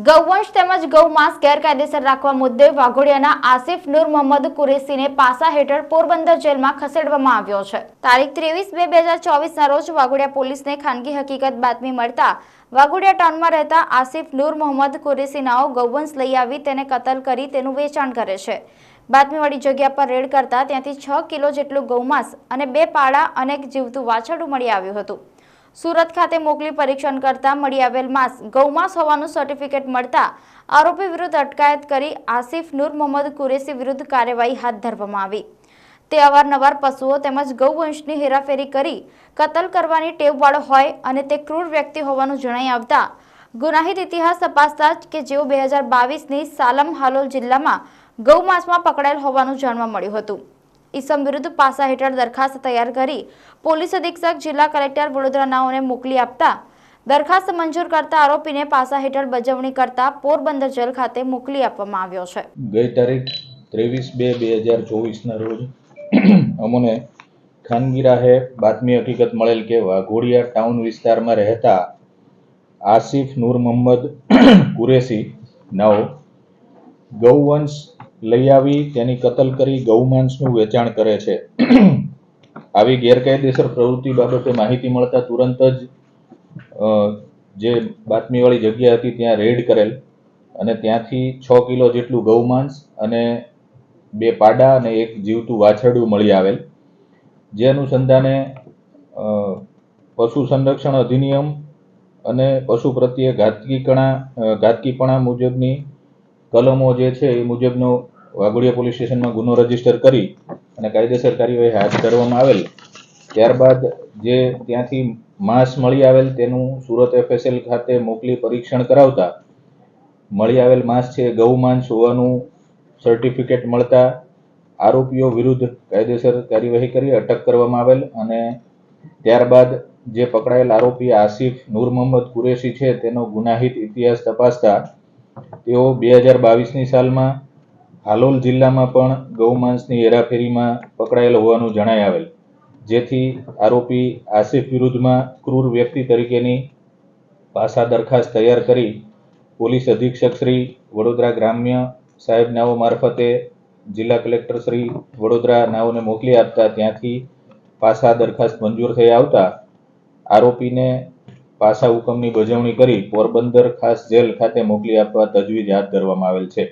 ગૌવંશ તેમજ ગૌમાંસ ગેરકાયદેસર રાખવા મુદ્દે વાઘોડિયાના આસિફ નૂર મોહમ્મદ કુરેશીને પાસા હેઠળ પોરબંદર જેલમાં ખસેડવામાં આવ્યો છે। તારીખ 23/2/2024ના રોજ વાઘોડિયા પોલીસને ખાનગી હકીકત બાતમી મળતા વાઘોડિયા ટાઉનમાં રહેતા આસિફ નૂર મોહમ્મદ કુરેશી નાઓ ગૌવંશ લઈ આવી તેને કતલ કરી તેનું વેચાણ કરે છે। બાતમીવાળી જગ્યા પર રેડ કરતા ત્યાંથી 6 કિલો જેટલું ગૌમાંસ અને 2 પાડા અને એક જીવતું વાછરડું મળી આવ્યું હતું। સુરત ખાતે મોકલી પરીક્ષણ કરતા મળી આવેલ માંસ ગૌમાંસ હોવાનું સર્ટિફિકેટ મળતા આરોપી વિરુદ્ધ અટકાયત કરી આસિફ નૂર મોહમ્મદ કુરેશી વિરુદ્ધ કાર્યવાહી હાથ ધરવામાં આવી। તે અવારનવાર પશુઓ તેમજ ગૌવંશની હેરાફેરી કરી કતલ કરવાની ટેવવાળો હોય અને તે ક્રૂર વ્યક્તિ હોવાનું જણાઈ આવતા ગુનાહિત ઇતિહાસ તપાસતા કે જેઓ 2022ની સાલમ હાલોલ જિલ્લામાં ગૌમાંસમાં પકડાયેલ હોવાનું જાણવા મળ્યું હતું। ઈસમ વિરુદ્ધ પાસા હેઠળ દરખાસ્ત તૈયાર કરી પોલીસ અધિક્ષક જિલ્લા કલેક્ટર વડોદરા નાઓને મોકલી આપતા દરખાસ્ત મંજૂર કરતા આરોપીને પાસા હેઠળ બજવણી કરતા પોરબંદર જેલ ખાતે મોકલી આપવામાં આવ્યો છે। ગઈ તારીખ 23/2/2024ના રોજ અમને ખાનગી રાહે બાતમી હકીકત મળેલ કે વાઘોડિયા ટાઉન વિસ્તારમાં રહેતા આસિફ નૂર મોહમ્મદ કુરેશી નાઓ ગૌવંશ લઈ આવી તેની કતલ કરી ગૌમાંસનું વેચાણ કરે છે। આવી ગેરકાયદેસર પ્રવૃત્તિ બાબતે માહિતી મળતા તુરંત જ જે બાતમીવાળી જગ્યા હતી ત્યાં રેડ કરેલ અને ત્યાંથી 6 કિલો જેટલું ગૌમાંસ અને 2 પાડા અને એક જીવતું વાછરડું મળી આવેલ। જે અનુસંધાને પશુ સંરક્ષણ અધિનિયમ અને પશુ પ્રત્યે ઘાતકીપણા મુજબની કલમો જે છે એ મુજબનો વાઘોડિયા પોલીસ સ્ટેશનમાં ગુનો રજીસ્ટર કરી અને કાયદેસર કાર્યવાહી હાથ ધરવામાં આવેલ। ત્યારબાદ જે ત્યાંથી માંસ મળી આવેલ તેનું સુરત FSL ખાતે મોકલી પરીક્ષણ કરાવતા મળી આવેલ માંસ છે ગૌમાંસ હોવાનું સર્ટિફિકેટ મળતા આરોપીઓ વિરુદ્ધ કાયદેસર કાર્યવાહી કરી અટક કરવામાં આવેલ અને ત્યારબાદ જે પકડાયેલ આરોપી આસિફ નૂર મોહમ્મદ કુરેશી છે તેનો ગુનાહિત ઇતિહાસ તપાસતા તેઓ 2022ની સાલમાં હાલોલ જિલ્લામાં પણ ગૌમાંસની હેરાફેરીમાં પકડાયેલ હોવાનું જણાઈ આવેલ। જેથી આરોપી આસિફ વિરુદ્ધમાં ક્રૂર વ્યક્તિ તરીકેની પાસા દરખાસ્ત તૈયાર કરી પોલીસ અધિક્ષક શ્રી વડોદરા ગ્રામ્ય સાહેબ નાઓ મારફતે જિલ્લા કલેક્ટર શ્રી વડોદરા નાઓને મોકલી આપતા ત્યાંથી પાસા દરખાસ્ત મંજૂર થઈ આવતા આરોપીને પાસા હુકમની બજવણી કરી પોરબંદર ખાસ જેલ ખાતે મોકલી આપવા તજવીજ હાથ ધરવામાં આવેલ છે।